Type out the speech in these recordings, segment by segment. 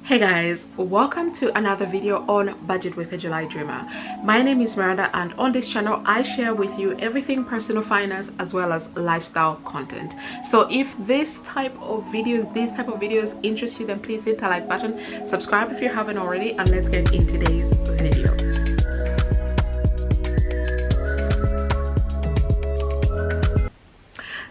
Hey guys, welcome to another video on Budget with a July Dreamer. My name is Miranda, and on this channel I share with you everything personal finance as well as lifestyle content. So if this type of videos interest you, then please hit the like button, subscribe if you haven't already, and let's get in today's video.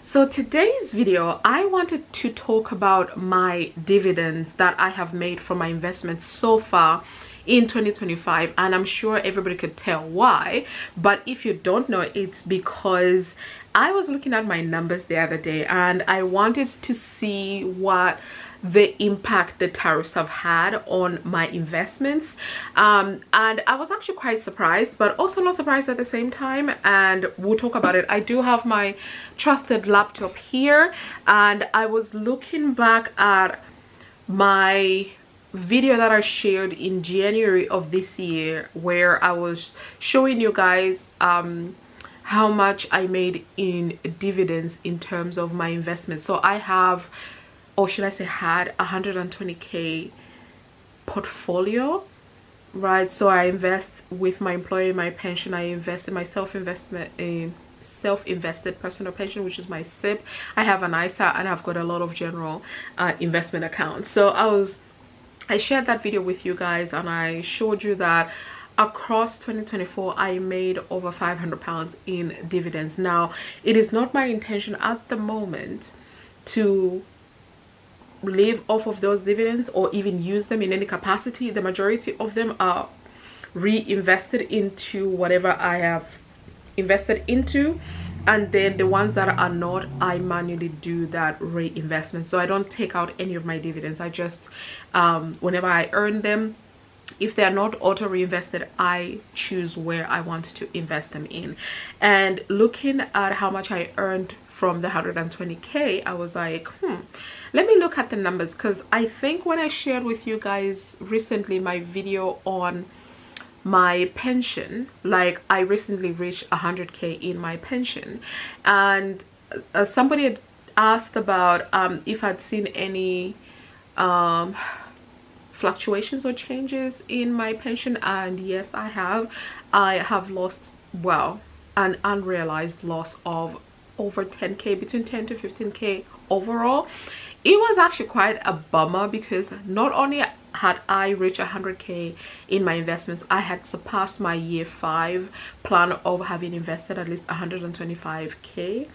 So today's video, I wanted to talk about my dividends that I have made from my investments so far in 2025, and I'm sure everybody could tell why. But if you don't know, it's because I was looking at my numbers the other day and I wanted to see what the impact the tariffs have had on my investments, and I was actually quite surprised, but also not surprised at the same time, and we'll talk about it. I do have my trusted laptop here, and I was looking back at my video that I shared in January of this year, where I was showing you guys how much I made in dividends in terms of my investments. So I have, or should I say had, 120k portfolio, right? So I invest with my employer, my pension, I invest in my self-invested personal pension, which is my SIP. I have an ISA, and I've got a lot of general investment accounts. So I shared that video with you guys, and I showed you that across 2024 I made over £500 in dividends. Now, it is not my intention at the moment to live off of those dividends or even use them in any capacity. The majority of them are reinvested into whatever I have invested into, and then the ones that are not, I manually do that reinvestment. So I don't take out any of my dividends. I just whenever I earn them, if they are not auto reinvested, I choose where I want to invest them in. And looking at how much I earned from the 120k, I was like, let me look at the numbers, because I think when I shared with you guys recently my video on my pension, like I recently reached 100k in my pension, and somebody had asked about if I'd seen any fluctuations or changes in my pension, and yes, I have lost, well, an unrealized loss of over 10k, between 10 to 15k overall. It was actually quite a bummer, because not only had I reached 100k in my investments, I had surpassed my year 5 plan of having invested at least 125k.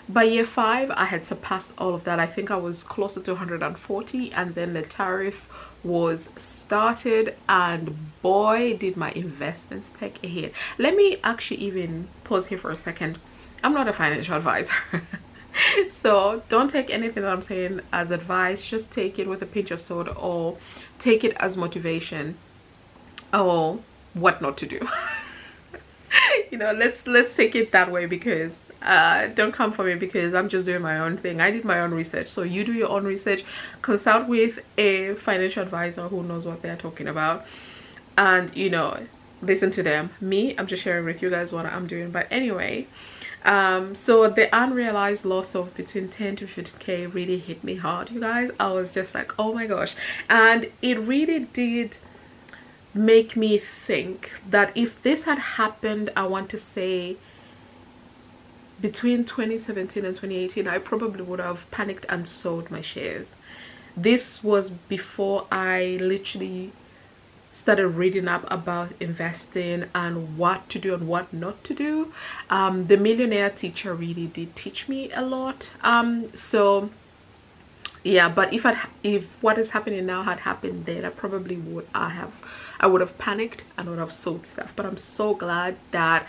By year 5 I had surpassed all of that. I think I was closer to 140, and then the tariff was started, and boy did my investments take a hit. Let me actually even pause here for a second. I'm not a financial advisor. So don't take anything that I'm saying as advice. Just take it with a pinch of salt, or take it as motivation, or what not to do. You know, let's take it that way, because don't come for me, because I'm just doing my own thing. I did my own research. So you do your own research, consult with a financial advisor who knows what they're talking about, and you know, listen to them. Me, I'm just sharing with you guys what I'm doing. But anyway, so the unrealized loss of between 10 to 50k really hit me hard, you guys. I was just like, oh my gosh. And it really did make me think that if this had happened, I want to say between 2017 and 2018, I probably would have panicked and sold my shares. This was before I literally started reading up about investing and what to do and what not to do. The Millionaire Teacher really did teach me a lot. So yeah, but if what is happening now had happened then, I probably would have panicked and would have sold stuff. But I'm so glad that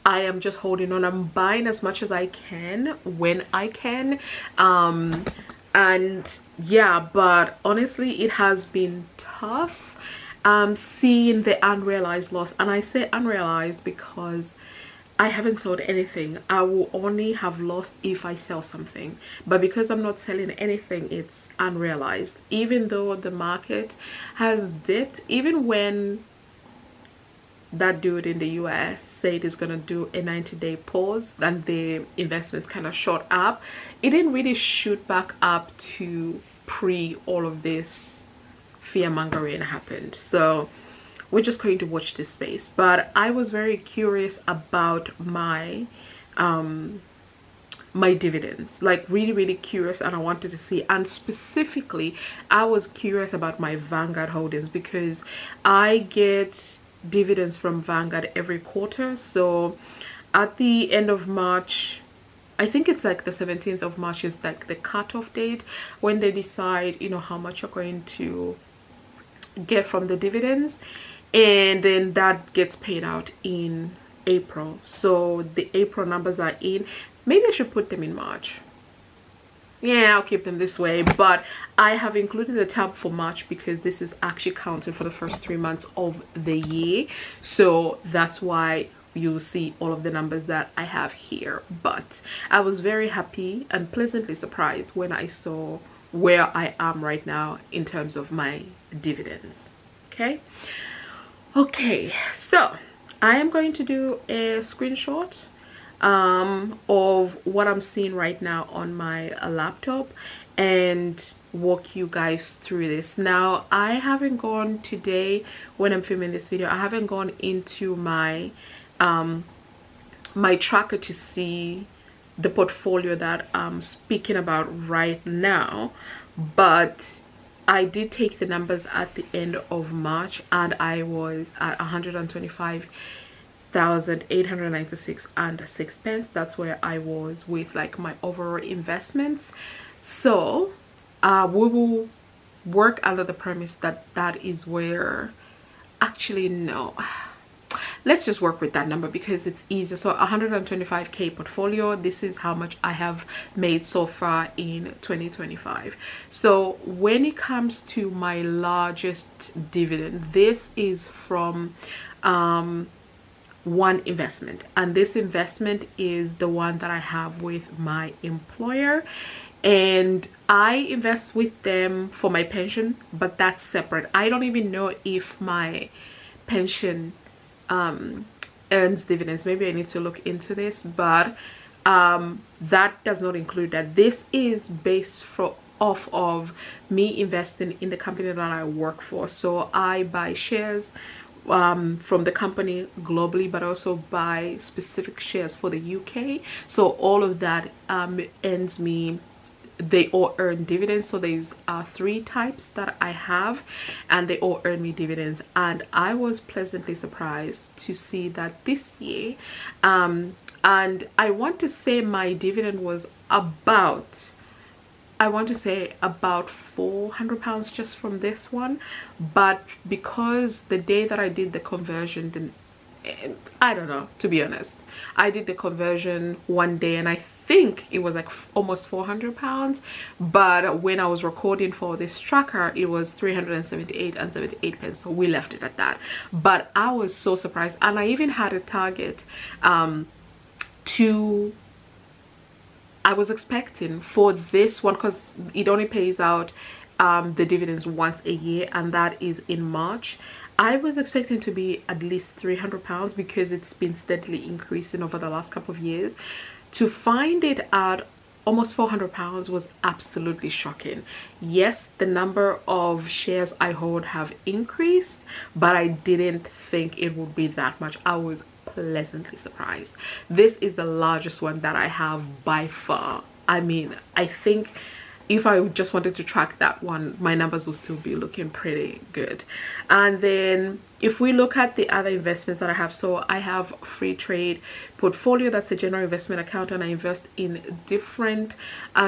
I am just holding on. I'm buying as much as I can when I can, and yeah, but honestly it has been tough seeing the unrealized loss. And I say unrealized because I haven't sold anything. I will only have lost if I sell something, but because I'm not selling anything, it's unrealized. Even though the market has dipped, even when that dude in the US said he's gonna do a 90-day pause and the investments kind of shot up, it didn't really shoot back up to pre all of this fear mongering happened. So we're just going to watch this space. But I was very curious about my dividends, like really curious, and I wanted to see. And specifically, I was curious about my Vanguard holdings because I get dividends from Vanguard every quarter. So at the end of March, I think it's like the 17th of March is like the cutoff date when they decide, you know, how much you're going to get from the dividends, and then that gets paid out in April. So the April numbers are in. Maybe I should put them in March. Yeah, I'll keep them this way, but I have included a tab for March because this is actually counted for the first 3 months of the year. So that's why you'll see all of the numbers that I have here. But I was very happy and pleasantly surprised when I saw where I am right now in terms of my dividends. Okay, so I am going to do a screenshot of what I'm seeing right now on my laptop and walk you guys through this. Now, I haven't gone today when I'm filming this video, I haven't gone into my my tracker to see the portfolio that I'm speaking about right now, but I did take the numbers at the end of March and I was at 125,896.06. That's where I was with like my overall investments. So we will work under the premise that that is where, actually no, let's just work with that number because it's easier. So 125k portfolio, this is how much I have made so far in 2025. So when it comes to my largest dividend, this is from one investment, and this investment is the one that I have with my employer, and I invest with them for my pension, but that's separate. I don't even know if my pension earns dividends. Maybe I need to look into this, but that does not include that. This is based off of me investing in the company that I work for. So I buy shares from the company globally, but also buy specific shares for the UK. So all of that earns me, they all earn dividends. So there's 3 types that I have, and they all earn me dividends. And I was pleasantly surprised to see that this year, and I want to say my dividend was about, I want to say about £400 just from this one, but because the day that I did the conversion, then I don't know, to be honest, I did the conversion one day and I think it was like almost £400, but when I was recording for this tracker it was 378.78 pence, so we left it at that. But I was so surprised, and I even had a target I was expecting for this one, because it only pays out the dividends once a year, and that is in March. I was expecting to be at least £300 because it's been steadily increasing over the last couple of years. To find it at almost £400 was absolutely shocking. Yes, the number of shares I hold have increased, but I didn't think it would be that much. I was pleasantly surprised. This is the largest one that I have by far. I mean, I think if I just wanted to track that one, my numbers will still be looking pretty good. And then if we look at the other investments that I have, so I have free trade portfolio, that's a general investment account, and I invest in different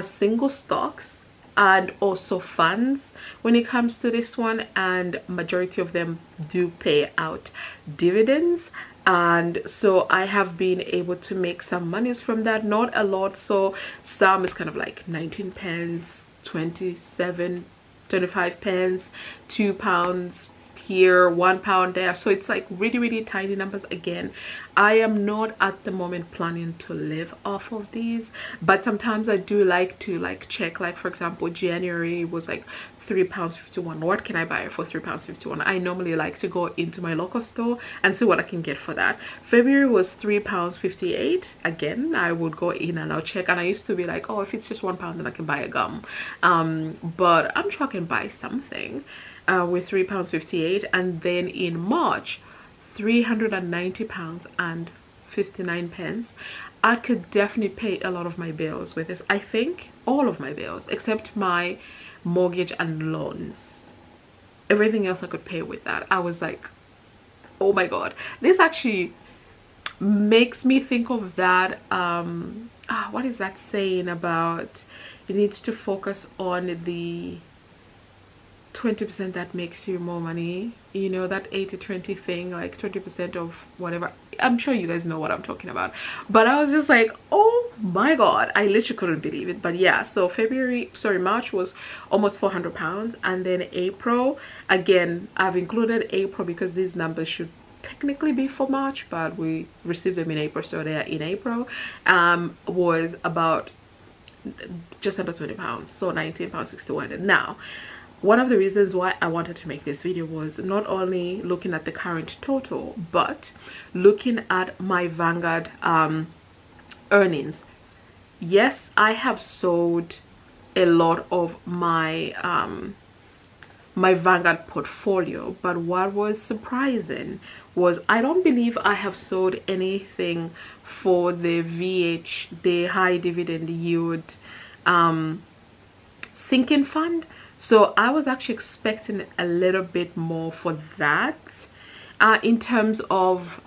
single stocks and also funds when it comes to this one, and majority of them do pay out dividends. And so I have been able to make some monies from that, not a lot. So some is kind of like 19 pence, 27, 25 pence, £2 here, £1 there. So it's like really tiny numbers. Again, I am not at the moment planning to live off of these, but sometimes I do like to check, like for example January was like £3.51. What can I buy for £3.51? I normally like to go into my local store and see what I can get for that. February was £3.58. Again, I would go in and I'll check, and I used to be like, oh, if it's just £1 then I can buy a gum, but I'm sure I can buy something. with £3.58, and then in March £390 and 59 pence. I could definitely pay a lot of my bills with this. I think all of my bills except my mortgage and loans, everything else I could pay with that. I was like, oh my god, this actually makes me think of that what is that saying about you need to focus on the 20% that makes you more money, you know, that 80-20 thing, like 20% of whatever. I'm sure you guys know what I'm talking about, but I was just like, oh my god, I literally couldn't believe it. But yeah, so March was almost £400, and then April, again, I've included April because these numbers should technically be for March, but we received them in April, so they are in April. Was about just under £20, so £19.61. And now, one of the reasons why I wanted to make this video was not only looking at the current total, but looking at my Vanguard earnings. Yes, I have sold a lot of my my Vanguard portfolio, but what was surprising was I don't believe I have sold anything for the VH, the high dividend yield sinking fund. So I was actually expecting a little bit more for that in terms of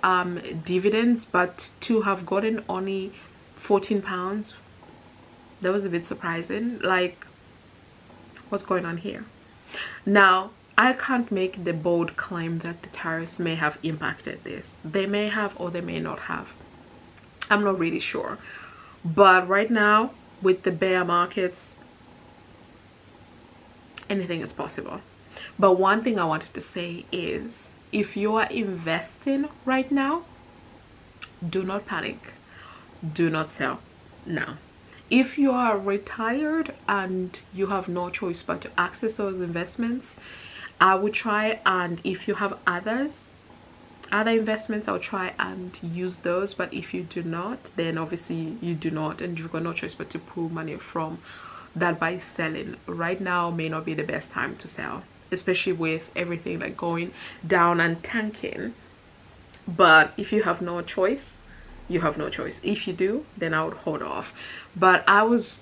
dividends, but to have gotten only £14, that was a bit surprising. Like, what's going on here? Now, I can't make the bold claim that the tariffs may have impacted this. They may have, or they may not have. I'm not really sure. But right now, with the bear markets, anything is possible. But one thing I wanted to say is, if you are investing right now, do not panic. Do not sell now. If you are retired and you have no choice but to access those investments, I would try, and if you have other investments, I'll try and use those. But if you do not, then obviously you do not, and you've got no choice but to pull money from that by selling. Right now may not be the best time to sell, especially with everything like going down and tanking. But if you have no choice, you have no choice. If you do, then I would hold off. But I was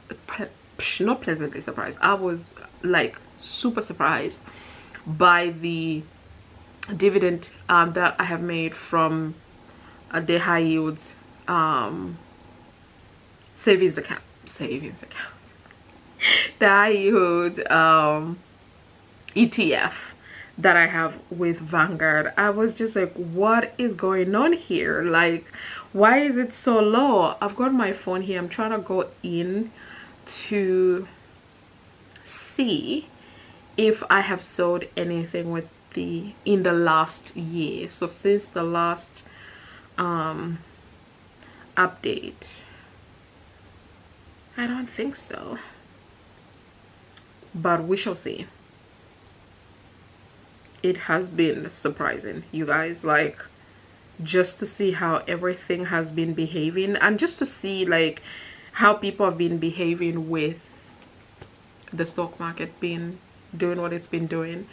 not pleasantly surprised. I was like super surprised by the dividend that I have made from the high yields savings account, the high yield ETF that I have with Vanguard. I was just like, what is going on here? Like, why is it so low? I've got my phone here. I'm trying to go in to see if I have sold anything with in the last year. So since the last update, I don't think so, but we shall see. It has been surprising, you guys, like, just to see how everything has been behaving, and just to see like how people have been behaving with the stock market being doing what it's been doing.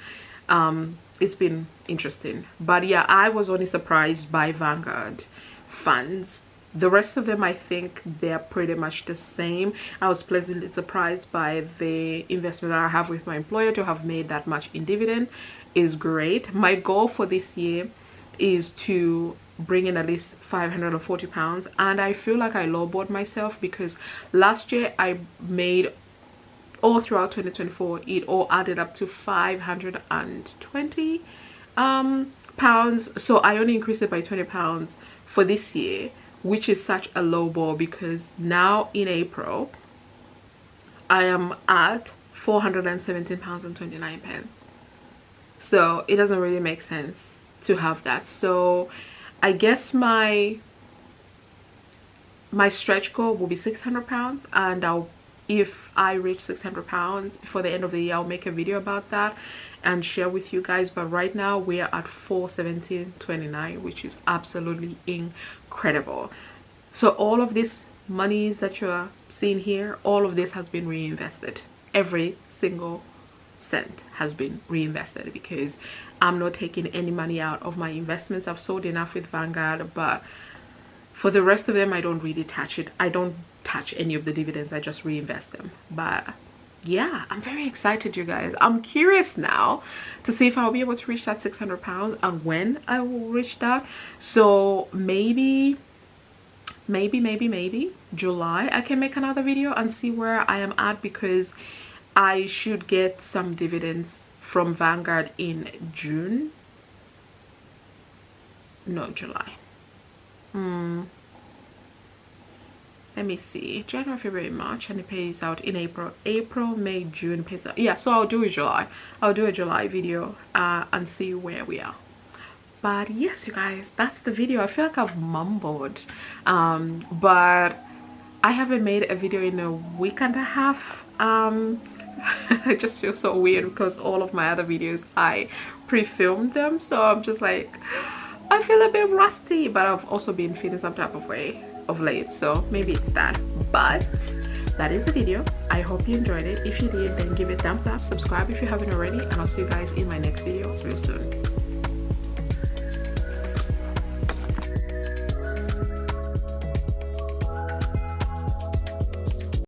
It's been interesting. But yeah, I was only surprised by Vanguard funds. The rest of them, I think they're pretty much the same. I was pleasantly surprised by the investment that I have with my employer. To have made that much in dividend is great. My goal for this year is to bring in at least £540, and I feel like I lowballed myself because last year I made, all throughout 2024, it all added up to £520 pounds. So I only increased it by £20 for this year, which is such a low ball, because now in April I am at £417.29. So it doesn't really make sense to have that. So I guess my stretch goal will be £600, and if I reach £600 before the end of the year, I'll make a video about that and share with you guys. But right now we are at £417.29, which is absolutely incredible. So all of this monies that you're seeing here, all of this has been reinvested, every single cent has been reinvested, because I'm not taking any money out of my investments. I've sold enough with Vanguard, but for the rest of them, I don't really touch it. I don't touch any of the dividends. I just reinvest them. But yeah, I'm very excited, you guys. I'm curious now to see if I'll be able to reach that 600 pounds and when I will reach that. So maybe July I can make another video and see where I am at, because I should get some dividends from Vanguard in June. No, July. Let me see, January, February, March, and it pays out in April, May, June pays out. Yeah, so I'll do a July video and see where we are. But yes, you guys, that's the video. I feel like I've mumbled, but I haven't made a video in a week and a half. I just feel so weird because all of my other videos I pre-filmed them, so I'm just like, I feel a bit rusty, but I've also been feeling some type of way of late, so maybe it's that. But that is the video. I hope you enjoyed it. If you did, then give it a thumbs up, subscribe if you haven't already, and I'll see you guys in my next video real soon.